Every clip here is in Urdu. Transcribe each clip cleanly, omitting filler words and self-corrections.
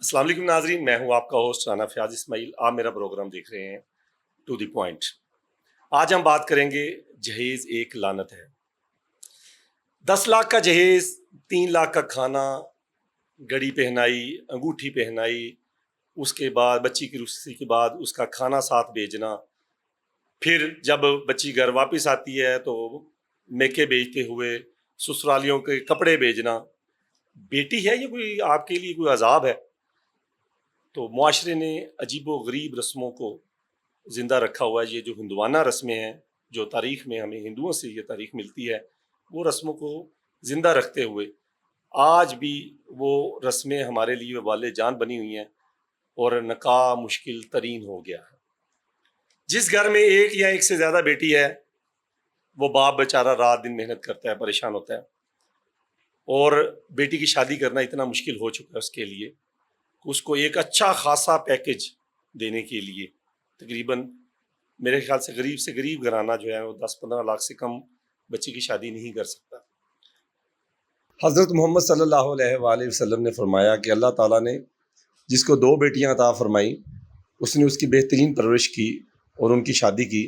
السلام علیکم ناظرین، میں ہوں آپ کا ہوسٹ رانا فیاض اسماعیل۔ آپ میرا پروگرام دیکھ رہے ہیں ٹو دی پوائنٹ۔ آج ہم بات کریں گے جہیز ایک لعنت ہے۔ 10 لاکھ کا جہیز، 3 لاکھ کا کھانا، گھڑی پہنائی، انگوٹھی پہنائی، اس کے بعد بچی کی رخصتی کے بعد اس کا کھانا ساتھ بھیجنا، پھر جب بچی گھر واپس آتی ہے تو میکے بیچتے ہوئے سسرالیوں کے کپڑے بھیجنا۔ بیٹی ہے یہ کوئی آپ کے لیے کوئی عذاب ہے؟ تو معاشرے نے عجیب و غریب رسموں کو زندہ رکھا ہوا ہے۔ یہ جو ہندوانہ رسمیں ہیں، جو تاریخ میں ہمیں ہندوؤں سے یہ تاریخ ملتی ہے، وہ رسموں کو زندہ رکھتے ہوئے آج بھی وہ رسمیں ہمارے لیے وبال جان بنی ہوئی ہیں، اور نکاح مشکل ترین ہو گیا ہے۔ جس گھر میں ایک یا ایک سے زیادہ بیٹی ہے، وہ باپ بیچارہ رات دن محنت کرتا ہے، پریشان ہوتا ہے، اور بیٹی کی شادی کرنا اتنا مشکل ہو چکا ہے اس کے لیے، اس کو ایک اچھا خاصا پیکج دینے کے لیے تقریباً میرے خیال سے غریب گھرانہ جو ہے وہ 10-15 لاکھ سے کم بچی کی شادی نہیں کر سکتا۔ حضرت محمد صلی اللہ علیہ وآلہ وسلم نے فرمایا کہ اللہ تعالیٰ نے جس کو 2 بیٹیاں عطا فرمائیں، اس نے اس کی بہترین پرورش کی اور ان کی شادی کی،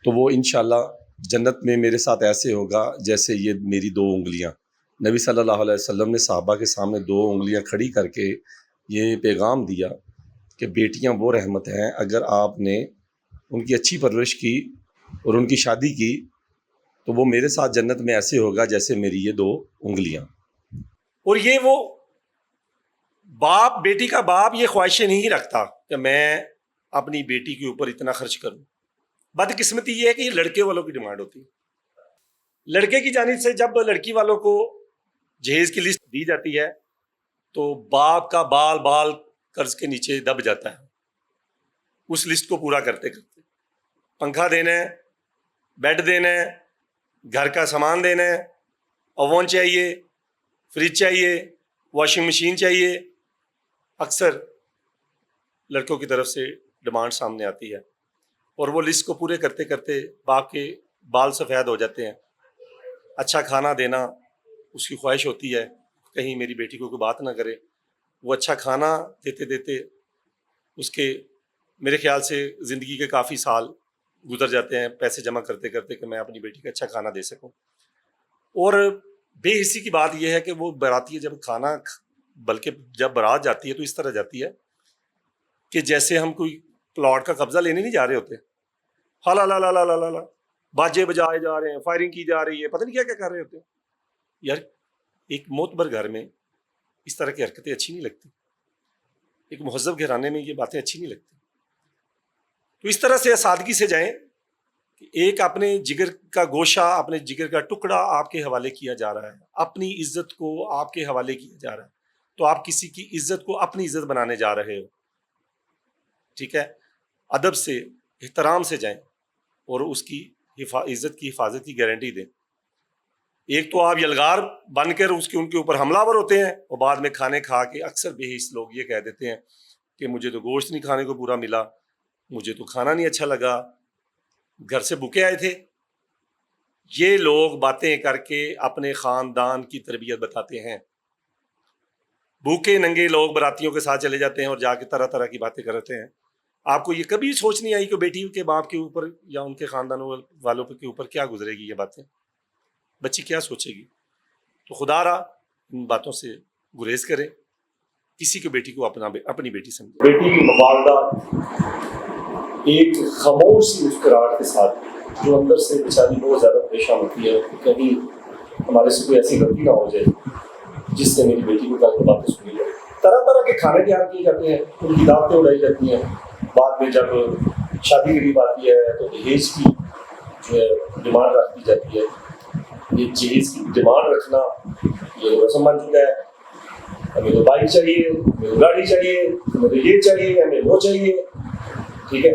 تو وہ انشاءاللہ جنت میں میرے ساتھ ایسے ہوگا جیسے یہ میری 2 انگلیاں۔ نبی صلی اللہ علیہ وسلم نے صحابہ کے سامنے 2 انگلیاں کھڑی کر کے یہ پیغام دیا کہ بیٹیاں وہ رحمت ہیں، اگر آپ نے ان کی اچھی پرورش کی اور ان کی شادی کی تو وہ میرے ساتھ جنت میں ایسے ہوگا جیسے میری یہ 2 انگلیاں۔ اور یہ وہ باپ، بیٹی کا باپ یہ خواہشیں نہیں رکھتا کہ میں اپنی بیٹی کے اوپر اتنا خرچ کروں۔ بدقسمتی یہ ہے کہ یہ لڑکے والوں کی ڈیمانڈ ہوتی ہے۔ لڑکے کی جانب سے جب لڑکی والوں کو جہیز کی لسٹ دی جاتی ہے تو باپ کا بال بال قرض کے نیچے دب جاتا ہے اس لسٹ کو پورا کرتے کرتے۔ پنکھا دینا ہے، بیڈ دینا ہے، گھر کا سامان دینا ہے، اوون چاہیے، فریج چاہیے، واشنگ مشین چاہیے، اکثر لڑکوں کی طرف سے ڈیمانڈ سامنے آتی ہے، اور وہ لسٹ کو پورے کرتے کرتے باپ کے بال سفید ہو جاتے ہیں۔ اچھا کھانا دینا اس کی خواہش ہوتی ہے، کہیں میری بیٹی کو کوئی بات نہ کرے۔ وہ اچھا کھانا دیتے دیتے اس کے میرے خیال سے زندگی کے کافی سال گزر جاتے ہیں پیسے جمع کرتے کرتے کہ میں اپنی بیٹی کو اچھا کھانا دے سکوں۔ اور بے حسی کی بات یہ ہے کہ وہ باراتی جب کھانا، بلکہ جب بارات جاتی ہے تو اس طرح جاتی ہے کہ جیسے ہم کوئی پلاٹ کا قبضہ لینے نہیں جا رہے ہوتے۔ ہلا لا لا لا لا لا، باجے بجائے جا رہے ہیں، فائرنگ کی جا رہی ہے، پتہ نہیں کیا کیا کر رہے ہوتے ہیں۔ یار ایک معتبر گھر میں اس طرح کی حرکتیں اچھی نہیں لگتی، ایک مہذب گھرانے میں یہ باتیں اچھی نہیں لگتی۔ تو اس طرح سے سادگی سے جائیں کہ ایک اپنے جگر کا گوشہ، اپنے جگر کا ٹکڑا آپ کے حوالے کیا جا رہا ہے، اپنی عزت کو آپ کے حوالے کیا جا رہا ہے، تو آپ کسی کی عزت کو اپنی عزت بنانے جا رہے ہو۔ ٹھیک ہے، ادب سے، احترام سے جائیں اور اس کی عزت کی حفاظت کی گارنٹی دیں۔ ایک تو آپ یلغار بن کر ان کے اوپر حملہ ور ہوتے ہیں، اور بعد میں کھانے کھا کے اکثر بے حس لوگ یہ کہہ دیتے ہیں کہ مجھے تو گوشت نہیں کھانے کو پورا ملا، مجھے تو کھانا نہیں اچھا لگا، گھر سے بھوکے آئے تھے۔ یہ لوگ باتیں کر کے اپنے خاندان کی تربیت بتاتے ہیں۔ بھوکے ننگے لوگ براتیوں کے ساتھ چلے جاتے ہیں اور جا کے طرح طرح کی باتیں کرتے ہیں۔ آپ کو یہ کبھی سوچ نہیں آئی کہ بیٹی کے باپ کے اوپر یا ان کے خاندان والوں کے اوپر کیا گزرے گی یہ باتیں؟ بچی کیا سوچے گی؟ تو خدا را ان باتوں سے گریز کریں، کسی کی بیٹی کو اپنی بیٹی سمجھے۔ بیٹی کی والدہ ایک خاموش سی مسکراہٹ کے ساتھ جو اندر سے بیچاری بہت زیادہ پریشان ہوتی ہے کہ کہیں ہمارے سے کوئی ایسی غلطی نہ ہو جائے جس سے میری بیٹی کو کل باتیں سنی جائے۔ طرح طرح کے کھانے تیار کیے جاتے ہیں، ان کی دعوتیں اڑائی جاتی ہیں۔ بعد میں جب شادی قریب آتی ہے تو جہیز کی جو ہے ڈیمانڈ رکھ دی جاتی ہے۔ یہ جہیز کی ڈیمانڈ رکھنا یہ رسم بن چکا ہے۔ ہمیں تو بائک چاہیے، ہمیں تو گاڑی چاہیے، ہمیں تو یہ چاہیے، ہمیں وہ چاہیے۔ ٹھیک ہے،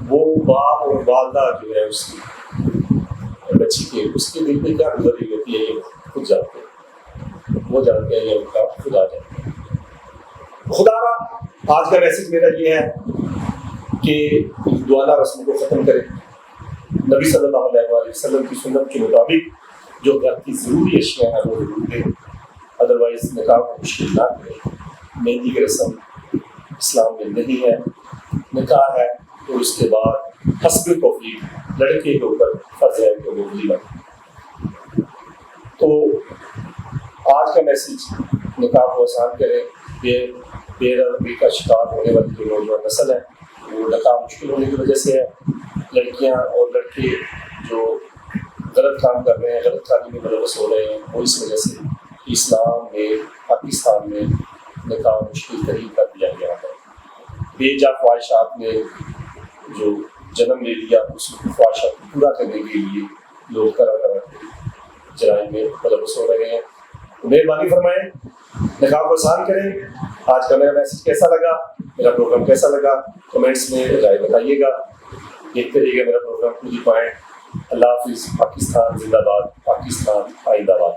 وہ باپ اور والدہ جو ہے اس کی بچی کے اس کے دل پہ کیا گزر رہی ہوتی ہے یہ خود جانتے ہیں، وہ جانتے ہیں، یہ ان کا خدا جانتے ہیں۔ خدا را آج کا میسج میرا یہ ہے کہ دعانہ رسم کو ختم کریں، نبی صلی اللہ علیہ وآلہ وسلم کی سنت کے مطابق جو گھر کی ضروری اشیاء ہیں وہ ضرور دیں، ادروائز نکاح کو مشکل نہ کریں۔ مہندی کی رسم اسلام میں نہیں ہے، نکاح ہے اور اس کے بعد حسب توفیق لڑکے کے اوپر فرض ہے کہ وہ ولیمہ کرے۔ تو آج کا میسج نکاح کو آسان کریں، بے روی کا شکار ہونے والی جو نوجوان نسل ہے وہ نکاح مشکل ہونے کی وجہ سے ہے، لڑکیاں اور لڑکے جو غلط کام کر رہے ہیں، غلط تعلیم میں ملوث ہو رہے ہیں، وہ اس وجہ سے اسلام میں پاکستان میں نکاح مشکل ترین کر دیا گیا ہے۔ بے جا خواہشات نے جو جنم لے لیا، اس خواہشات کو پورا کرنے کے لیے لوگ طرح طرح کے جرائم میں ملوث ہو رہے ہیں۔ مہربانی فرمائیں نکاح کو آسان کریں۔ آج کا میرا میسج کیسا لگا، میرا پروگرام کیسا لگا، کمنٹس میں رائے بتائیے گا۔ دیکھتے رہیے گا میرا پروگرام ٹو دی پوائنٹ۔ اللہ حافظ۔ پاکستان زندہ باد، پاکستان آئندہ باد۔